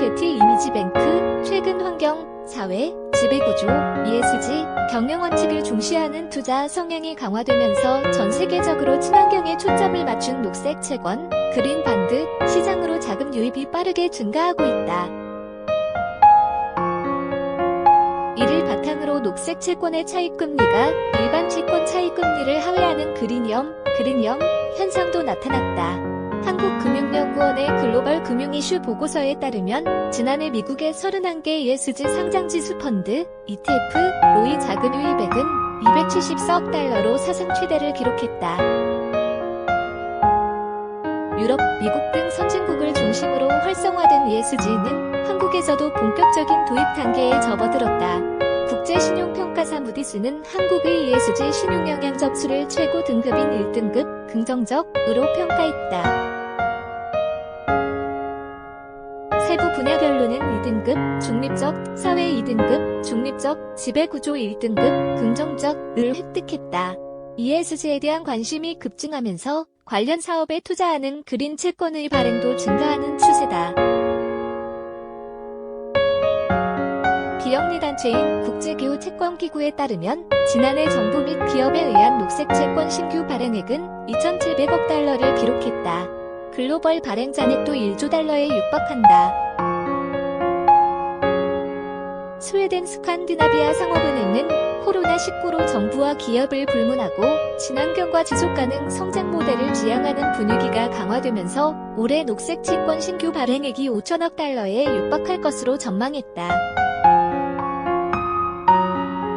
게티 이미지뱅크, 최근 환경, 사회, 지배구조, ESG, 경영 원칙을 중시하는 투자 성향이 강화되면서 전 세계적으로 친환경에 초점을 맞춘 녹색 채권, 그린 반드, 시장으로 자금 유입이 빠르게 증가하고 있다. 이를 바탕으로 녹색 채권의 차익금리가 일반 채권 차익금리를 하회하는 그린염 현상도 나타났다. 한국금융연구원의 글로벌 금융 이슈 보고서에 따르면 지난해 미국의 31개 ESG 상장지수 펀드, ETF, 로이 자금 유입액은 274억 달러로 사상 최대를 기록했다. 유럽, 미국 등 선진국을 중심으로 활성화된 ESG는 한국에서도 본격적인 도입 단계에 접어들었다. 국제신용평가사 무디스는 한국의 ESG 신용영향 접수를 최고 등급인 1등급, 긍정적으로 평가했다. 세부 분야별로는 2등급, 중립적, 사회 2등급, 중립적, 지배구조 1등급, 긍정적을 획득했다. ESG에 대한 관심이 급증하면서 관련 사업에 투자하는 그린 채권의 발행도 증가하는 추세다. 비영리 단체인 국제기후채권기구에 따르면 지난해 정부 및 기업에 의한 녹색 채권 신규 발행액은 2,700억 달러를 기록했다. 글로벌 발행 잔액도 1조 달러에 육박한다. 스웨덴 스칸디나비아 상업은행은 코로나19로 정부와 기업을 불문하고 친환경과 지속가능 성장 모델을 지향하는 분위기가 강화되면서 올해 녹색 채권 신규 발행액이 5천억 달러에 육박할 것으로 전망했다.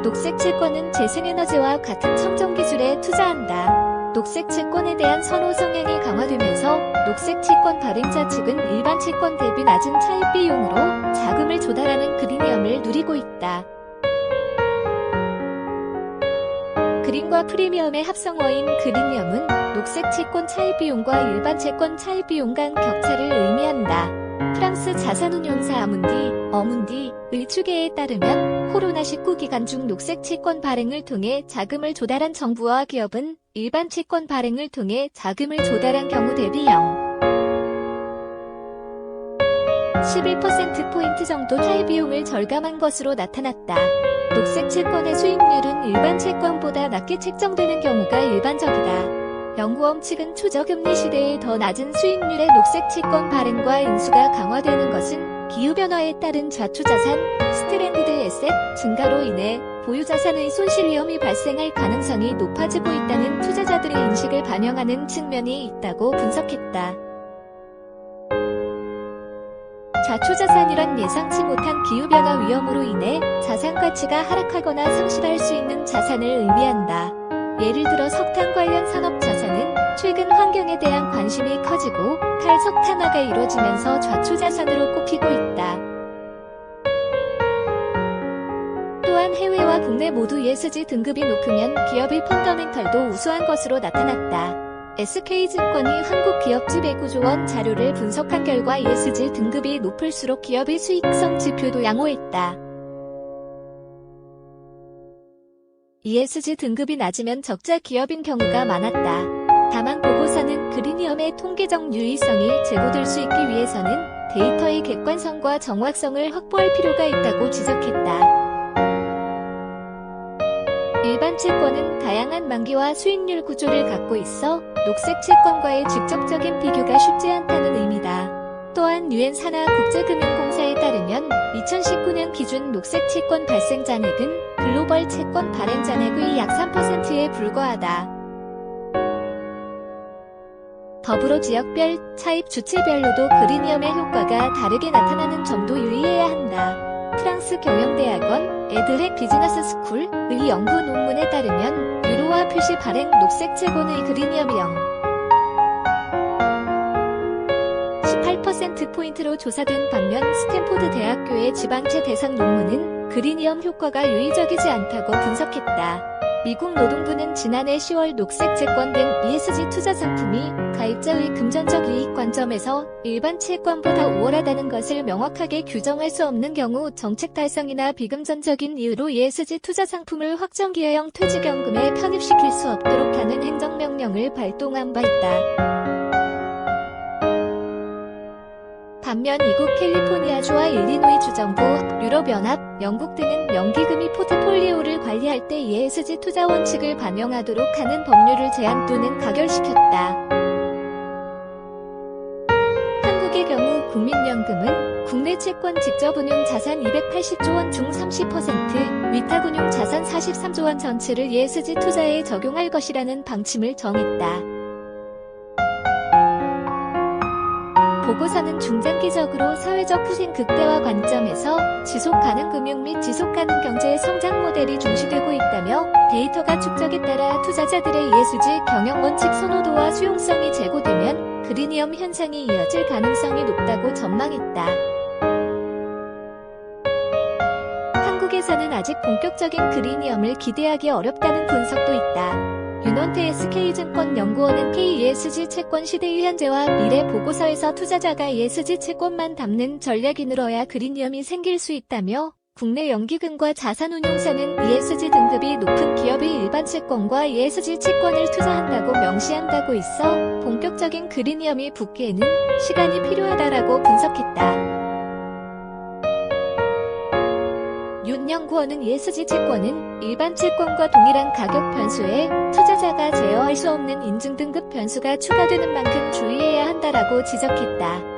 녹색 채권은 재생에너지와 같은 청정기술에 투자한다. 녹색 채권에 대한 선호 성향이 강화되면서 녹색 채권 발행자 측은 일반 채권 대비 낮은 차입 비용으로 자금을 조달하는 그린염을 누리고 있다. 그린과 프리미엄의 합성어인 그린염은 녹색 채권 차입 비용과 일반 채권 차입 비용 간 격차를 의미한다. 프랑스 자산운용사 어문디의 추계에 따르면 코로나19 기간 중 녹색 채권 발행을 통해 자금을 조달한 정부와 기업은 일반 채권 발행을 통해 자금을 조달한 경우 대비 11%포인트 정도 차입 비용을 절감한 것으로 나타났다. 녹색 채권의 수익률은 일반 채권보다 낮게 책정되는 경우가 일반적이다. 연구원 측은 초저금리 시대에 더 낮은 수익률의 녹색 채권 발행과 인수가 강화되는 것은 기후변화에 따른 좌초자산, 스트랜디드 에셋 증가로 인해 보유자산의 손실 위험이 발생할 가능성이 높아지고 있다는 투자자들의 인식을 반영하는 측면이 있다고 분석했다. 좌초자산이란 예상치 못한 기후변화 위험으로 인해 자산 가치가 하락하거나 상실할 수 있는 자산을 의미한다. 예를 들어 석탄 관련 산업 자산은 최근 환경에 대한 관심이 커지고 탈석탄화가 이뤄지면서 좌초자산으로 꼽히고 있다. 또한 해외와 국내 모두 ESG 등급이 높으면 기업의 펀더멘털도 우수한 것으로 나타났다. SK증권이 한국기업지배구조원 자료를 분석한 결과 ESG 등급이 높을수록 기업의 수익성 지표도 양호했다. ESG 등급이 낮으면 적자 기업인 경우가 많았다. 다만 보고서는 그린염의 통계적 유의성이 제고될 수 있기 위해서는 데이터의 객관성과 정확성을 확보할 필요가 있다고 지적했다. 일반 채권은 다양한 만기와 수익률 구조를 갖고 있어 녹색 채권과의 직접적인 비교가 쉽지 않다는 의미다. 또한 유엔 산하 국제금융공사에 따르면 2019년 기준 녹색 채권 발생 잔액은 글로벌 채권 발행 잔액의 약 3%에 불과하다. 더불어 지역별, 차입 주체별로도 그린염의 효과가 다르게 나타나는 점도 유의해야 한다. 프랑스 경영대학원 에드렉 비즈너스 스쿨의 연구 논문에 따르면 유로화 표시 발행 녹색 채권의 그린염 18%포인트로 조사된 반면 스탠포드 대학교의 지방채 대상 논문은 그린염 효과가 유의적이지 않다고 분석했다. 미국 노동부는 지난해 10월 녹색 채권 등 ESG 투자 상품이 가입자의 금전적 이익 관점에서 일반 채권보다 우월하다는 것을 명확하게 규정할 수 없는 경우 정책 달성이나 비금전적인 이유로 ESG 투자 상품을 확정기여형 퇴직연금에 편입시킬 수 없도록 하는 행정명령을 발동한 바 있다. 반면 이국 캘리포니아주와 일리노이주 정부, 유럽연합, 영국 등은 연기금이 포트폴리오를 관리할 때 ESG 투자 원칙을 반영하도록 하는 법률을 제안 또는 가결시켰다. 한국의 경우 국민연금은 국내 채권 직접운용 자산 280조 원 중 30%, 위탁운용 자산 43조 원 전체를 ESG 투자에 적용할 것이라는 방침을 정했다. 보고서는 중장기적으로 사회적 후생 극대화 관점에서 지속가능 금융 및 지속가능 경제의 성장 모델이 중시되고 있다며 데이터가 축적에 따라 투자자들의 ESG 경영 원칙 선호도와 수용성이 제고되면 그리니엄 현상이 이어질 가능성이 높다고 전망했다. 한국에서는 아직 본격적인 그리니엄을 기대하기 어렵다는 분석도 있다. 윤원태 SK증권 연구원은 K-ESG 채권 시대의 현재와 미래 보고서에서 투자자가 ESG 채권만 담는 전략이 늘어야 그리니엄이 생길 수 있다며 국내 연기금과 자산운용사는 ESG 등급이 높은 기업의 일반 채권과 ESG 채권을 투자한다고 명시한다고 있어 본격적인 그리니엄이 붙기에는 시간이 필요하다라고 분석했다. 윤 연구원은 ESG 채권은 일반 채권과 동일한 가격 변수에 투자자가 제어할 수 없는 인증 등급 변수가 추가되는 만큼 주의해야 한다라고 지적했다.